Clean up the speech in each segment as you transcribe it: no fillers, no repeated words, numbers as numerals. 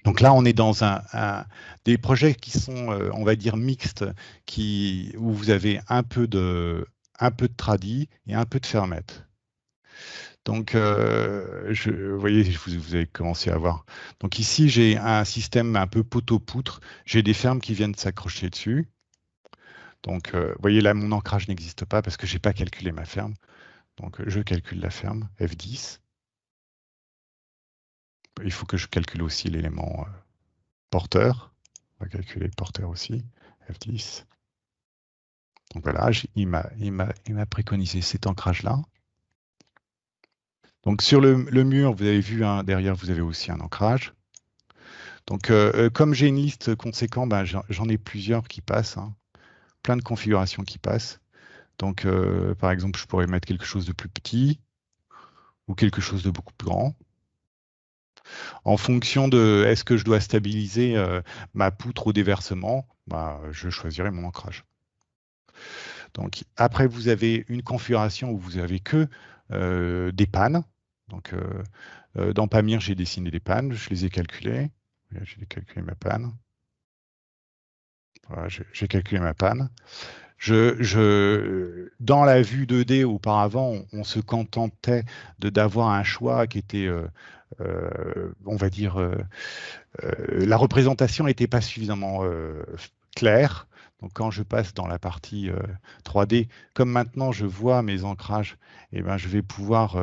Donc là, on est dans des projets qui sont, on va dire, mixtes, où vous avez un peu de tradi et un peu de fermette. Donc, vous voyez, vous avez commencé à voir. Donc ici, j'ai un système un peu poteau-poutre. J'ai des fermes qui viennent s'accrocher dessus. Donc, vous voyez, là, mon ancrage n'existe pas parce que je n'ai pas calculé ma ferme. Donc, je calcule la ferme, F10. Il faut que je calcule aussi l'élément porteur. On va calculer le porteur aussi, F10. Donc voilà, il m'a préconisé cet ancrage-là. Donc sur le mur, vous avez vu, hein, derrière, vous avez aussi un ancrage. Donc comme j'ai une liste conséquente, ben, j'en ai plusieurs qui passent, hein, plein de configurations qui passent. Donc par exemple, je pourrais mettre quelque chose de plus petit ou quelque chose de beaucoup plus grand. En fonction de est-ce que je dois stabiliser ma poutre au déversement, bah, je choisirai mon ancrage. Donc après, vous avez une configuration où vous avez que des pannes. Donc dans Pamir, j'ai dessiné des pannes, je les ai calculées. J'ai calculé ma panne. Voilà, j'ai calculé ma panne. Dans la vue 2D auparavant, on se contentait d'avoir un choix qui était, on va dire, la représentation n'était pas suffisamment claire. Donc quand je passe dans la partie 3D, comme maintenant je vois mes ancrages, eh ben, je vais pouvoir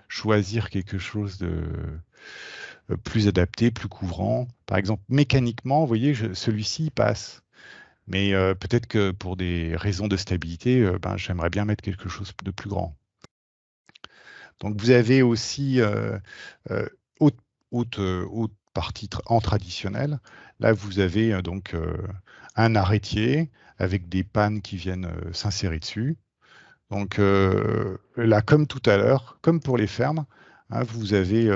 choisir quelque chose de plus adapté, plus couvrant. Par exemple, mécaniquement, vous voyez, celui-ci passe. Mais peut-être que pour des raisons de stabilité, ben, j'aimerais bien mettre quelque chose de plus grand. Donc vous avez aussi euh, haute, haute partie en traditionnel. Là, vous avez donc un arrêtier avec des pannes qui viennent s'insérer dessus. Donc là, comme tout à l'heure, comme pour les fermes, hein, vous avez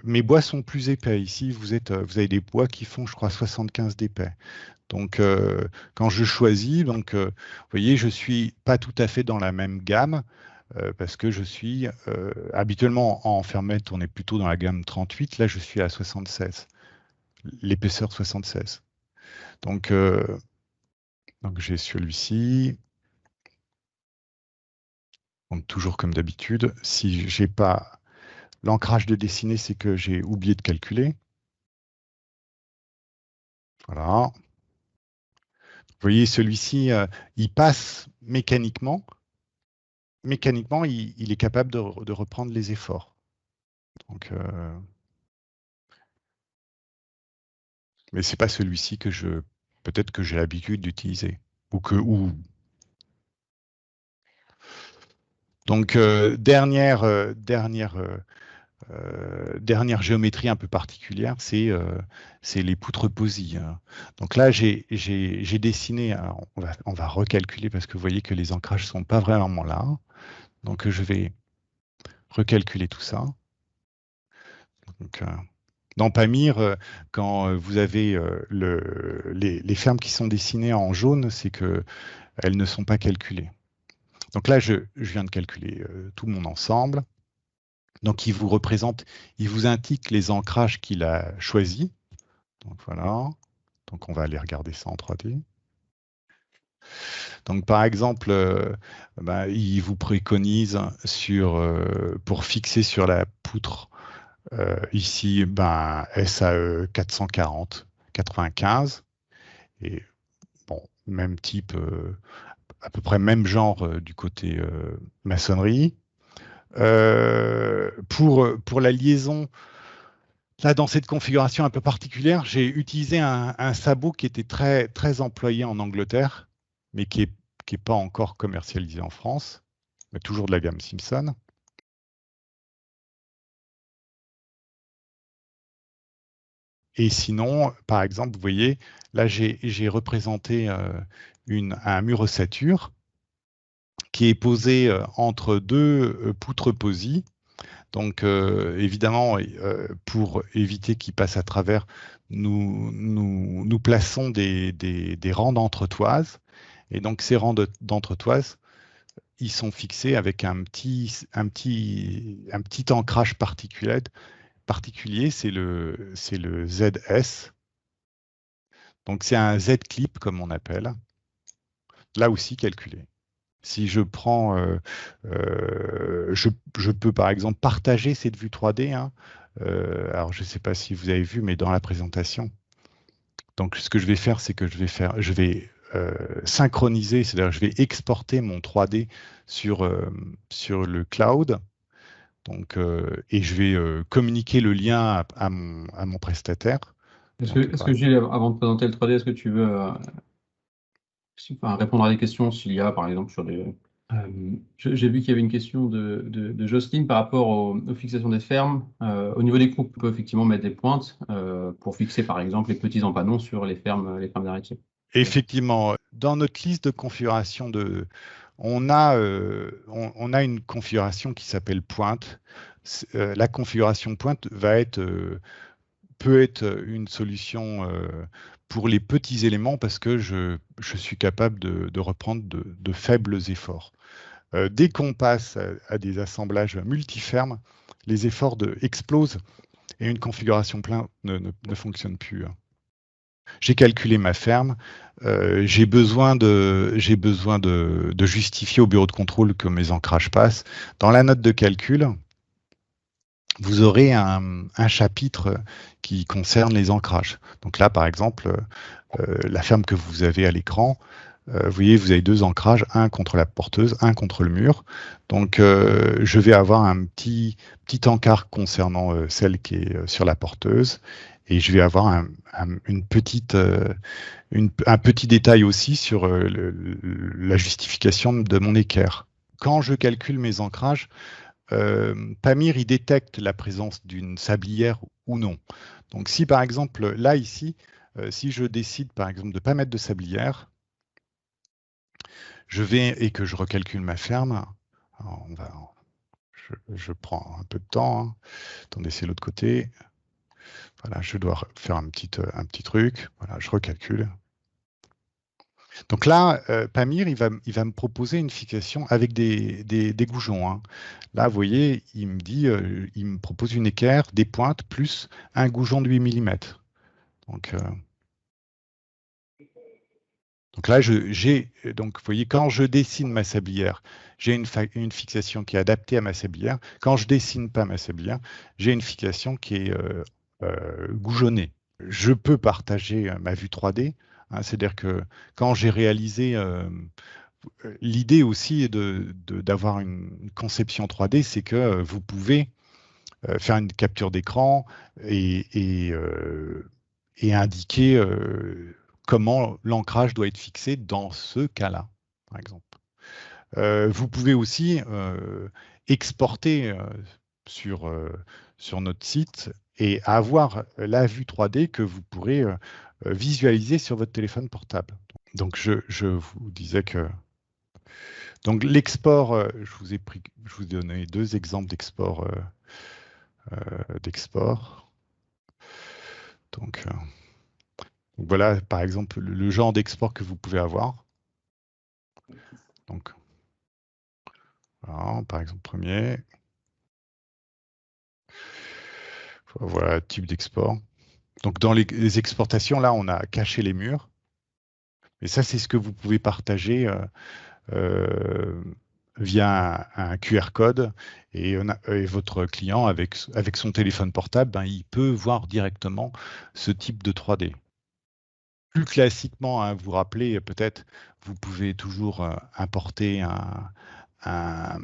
mes bois sont plus épais. Ici, vous avez des bois qui font, je crois, 75 d'épais. Donc, quand je choisis, donc, vous voyez, je suis pas tout à fait dans la même gamme parce que je suis habituellement en fermette, on est plutôt dans la gamme 38. Là, je suis à 76, l'épaisseur 76. Donc, donc j'ai celui-ci. Donc, toujours comme d'habitude, si j'ai pas l'ancrage de dessiner, c'est que j'ai oublié de calculer. Voilà. Vous voyez, celui-ci, il passe mécaniquement. Mécaniquement, il est capable de reprendre les efforts. Donc, mais c'est pas celui-ci que peut-être que j'ai l'habitude d'utiliser. Donc, dernière géométrie un peu particulière, c'est les poutres posies, hein. Donc là, j'ai dessiné, alors, on va recalculer parce que vous voyez que les ancrages sont pas vraiment là. Donc, je vais recalculer tout ça. Donc, dans Pamir, quand vous avez les fermes qui sont dessinées en jaune, c'est qu'elles ne sont pas calculées. Donc là, je viens de calculer tout mon ensemble. Donc, il vous indique les ancrages qu'il a choisis. Donc voilà. Donc, on va aller regarder ça en 3D. Donc, par exemple, ben, il vous préconise pour fixer sur la poutre ici, ben, SAE 440, 95. Et bon, même type, à peu près même genre du côté maçonnerie. Pour la liaison, là, dans cette configuration un peu particulière, j'ai utilisé un sabot qui était très, très employé en Angleterre, mais qui est pas encore commercialisé en France, mais toujours de la gamme Simpson. Et sinon, par exemple, vous voyez, là, j'ai représenté un mur ossature qui est posé entre deux poutres posies. Donc, évidemment, pour éviter qu'il passe à travers, nous plaçons des rangs d'entretoises. Et donc, ces rangs d'entretoises, ils sont fixés avec un petit ancrage particulier particulier, c'est le ZS. Donc c'est un Z-clip comme on appelle. Là aussi calculé. Si je prends, je peux par exemple partager cette vue 3D, hein. Alors je ne sais pas si vous avez vu, mais dans la présentation. Donc ce que je vais faire, c'est que je vais synchroniser, c'est-à-dire je vais exporter mon 3D sur le cloud. Donc, et je vais communiquer le lien à mon prestataire. Est-ce que Gilles, avant de présenter le 3D, est-ce que tu veux répondre à des questions s'il y a, par exemple, sur des... j'ai vu qu'il y avait une question de Jocelyne par rapport aux fixations des fermes. Au niveau des groupes, on peut effectivement mettre des pointes pour fixer, par exemple, les petits empanons sur les fermes d'arrêtiers. Effectivement, dans notre liste de configuration on a une configuration qui s'appelle pointe. La configuration pointe peut être une solution pour les petits éléments parce que je suis capable de reprendre de faibles efforts. Dès qu'on passe à des assemblages multifermes, les efforts explosent et une configuration plein ne fonctionne plus. J'ai calculé ma ferme, j'ai besoin de justifier au bureau de contrôle que mes ancrages passent. Dans la note de calcul, vous aurez un chapitre qui concerne les ancrages. Donc là, par exemple, la ferme que vous avez à l'écran, vous voyez, vous avez deux ancrages, un contre la porteuse, un contre le mur. Donc, je vais avoir un petit encart concernant celle qui est sur la porteuse, et je vais avoir un petit détail aussi sur la justification de mon équerre. Quand je calcule mes ancrages, Pamir, il détecte la présence d'une sablière ou non. Donc, si par exemple, là, ici, si je décide par exemple de ne pas mettre de sablière, et que je recalcule ma ferme. Alors je prends un peu de temps, hein. Attendez, c'est l'autre côté. Voilà, je dois faire un petit truc. Voilà, je recalcule. Donc là, Pamir, il va me proposer une fixation avec des goujons, hein. Là, vous voyez, il me propose une équerre, des pointes, plus un goujon de 8 mm. Donc là, vous voyez, quand je dessine ma sablière, j'ai une fixation qui est adaptée à ma sablière. Quand je dessine pas ma sablière, j'ai une fixation qui est goujonnée. Je peux partager ma vue 3D, hein, c'est-à-dire que quand j'ai réalisé, l'idée aussi est d'avoir une conception 3D, c'est que vous pouvez faire une capture d'écran et indiquer comment l'ancrage doit être fixé dans ce cas-là, par exemple. Vous pouvez aussi exporter sur notre site et avoir la vue 3D que vous pourrez visualiser sur votre téléphone portable. Donc, je vous disais que donc l'export, je vous ai donné deux exemples d'export. Donc voilà, par exemple, le genre d'export que vous pouvez avoir. Donc, voilà, par exemple, premier. Voilà, type d'export. Donc, dans les exportations, là, on a caché les murs. Et ça, c'est ce que vous pouvez partager via un QR code. Et votre client, avec son téléphone portable, ben, il peut voir directement ce type de 3D. Plus classiquement, hein, vous vous rappelez, peut-être, vous pouvez toujours importer un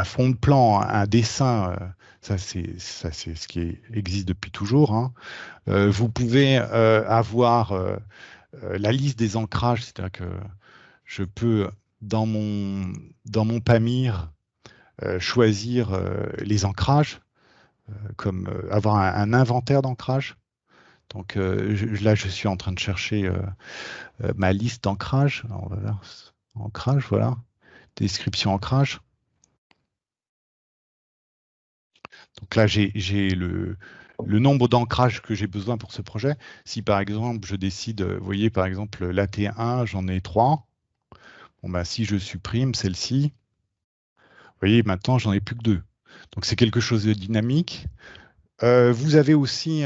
fond de plan, un dessin. Ça, c'est ce qui existe depuis toujours, hein. Vous pouvez avoir la liste des ancrages, c'est-à-dire que je peux, dans mon Pamir, choisir les ancrages, comme avoir un inventaire d'ancrages. Donc là, je suis en train de chercher ma liste d'ancrage. On va voir ancrage, voilà. Description ancrage. Donc là, j'ai le nombre d'ancrages que j'ai besoin pour ce projet. Si par exemple, je décide, vous voyez par exemple, la T1, j'en ai 3. Bon, bah, si je supprime celle-ci, vous voyez, maintenant, j'en ai plus que 2. Donc c'est quelque chose de dynamique. Vous avez aussi,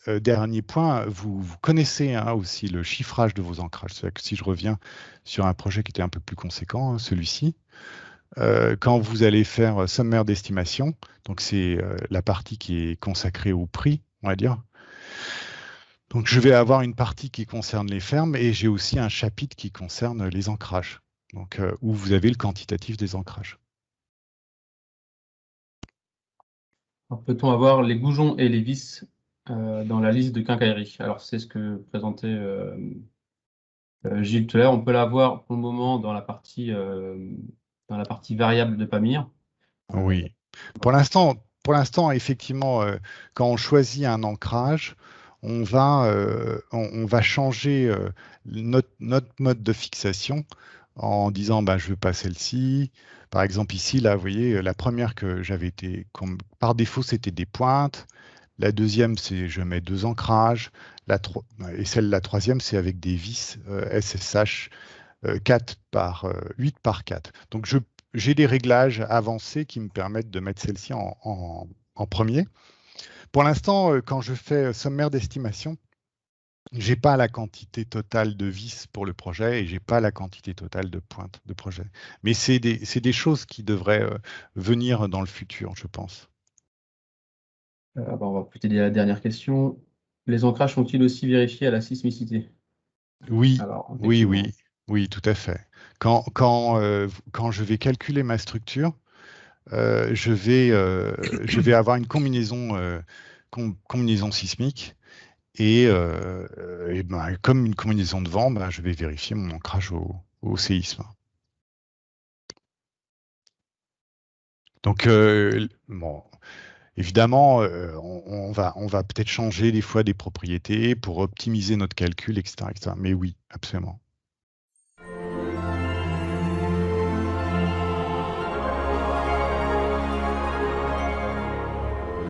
dernier point, vous connaissez hein, aussi le chiffrage de vos ancrages. C'est-à-dire que si je reviens sur un projet qui était un peu plus conséquent, hein, celui-ci, quand vous allez faire sommaire d'estimation, donc c'est la partie qui est consacrée au prix, on va dire. Donc je vais avoir une partie qui concerne les fermes et j'ai aussi un chapitre qui concerne les ancrages, donc où vous avez le quantitatif des ancrages. Peut-on avoir les goujons et les vis dans la liste de quincaillerie? Alors, c'est ce que présentait Gilles tout à l'heure. On peut l'avoir pour le moment dans la partie variable de Pamir. Oui. Pour l'instant, effectivement, quand on choisit un ancrage, on va changer notre mode de fixation en disant bah, je veux pas celle-ci. Par exemple, ici, là, vous voyez, la première que j'avais été, par défaut, c'était des pointes. La deuxième, c'est je mets 2 ancrages. Et la troisième, c'est avec des vis SSH 4 par 8 par 4. Donc j'ai des réglages avancés qui me permettent de mettre celle-ci en premier. Pour l'instant, quand je fais sommaire d'estimation, j'ai pas la quantité totale de vis pour le projet et j'ai pas la quantité totale de pointes de projet. Mais c'est des choses qui devraient venir dans le futur, je pense. On va peut-être dire la dernière question. Les ancrages sont-ils aussi vérifiés à la sismicité? Oui, Alors, oui, effectivement. oui, oui, tout à fait. Quand je vais calculer ma structure, je vais avoir une combinaison sismique et ben, comme une combinaison de vent, ben, je vais vérifier mon ancrage au séisme. Donc, bon, évidemment, on va peut-être changer des fois des propriétés pour optimiser notre calcul, etc., etc. Mais oui, absolument.